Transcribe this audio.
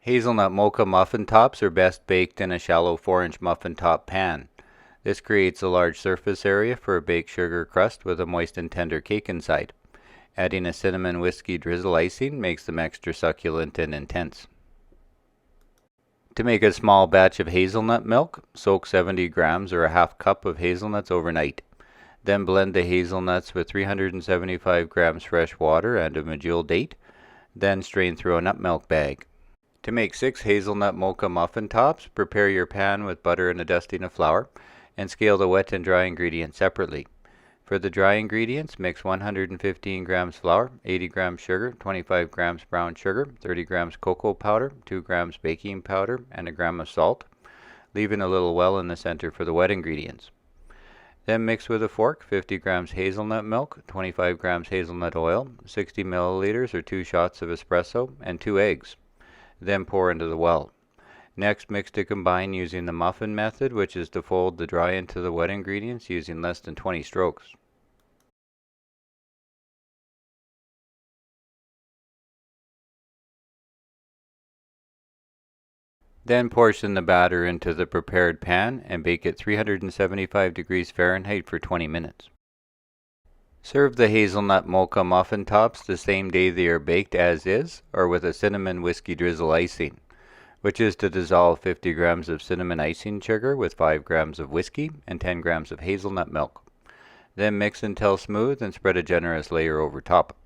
Hazelnut Mocha Muffin tops are best baked in a shallow 4-inch muffin top pan. This creates a large surface area for a baked sugar crust with a moist and tender cake inside. Adding a cinnamon whiskey drizzle icing makes them extra succulent and intense. To make a small batch of hazelnut milk, soak 70 grams or a half cup of hazelnuts overnight. Then blend the hazelnuts with 375 grams fresh water and a medjool date. Then strain through a nut milk bag. To make 6 hazelnut mocha muffin tops, prepare your pan with butter and a dusting of flour, and scale the wet and dry ingredients separately. For the dry ingredients, mix 115 grams flour, 80 grams sugar, 25 grams brown sugar, 30 grams cocoa powder, 2 grams baking powder, and a gram of salt, leaving a little well in the center for the wet ingredients. Then mix with a fork 50 grams hazelnut milk, 25 grams hazelnut oil, 60 milliliters or 2 shots of espresso, and 2 eggs. Then pour into the well. Next, mix to combine using the muffin method, which is to fold the dry into the wet ingredients using less than 20 strokes. Then portion the batter into the prepared pan and bake at 375 degrees Fahrenheit for 20 minutes. Serve the hazelnut mocha muffin tops the same day they are baked as is, or with a cinnamon whiskey drizzle icing, which is to dissolve 50 grams of cinnamon icing sugar with 5 grams of whiskey and 10 grams of hazelnut milk. Then mix until smooth and spread a generous layer over top.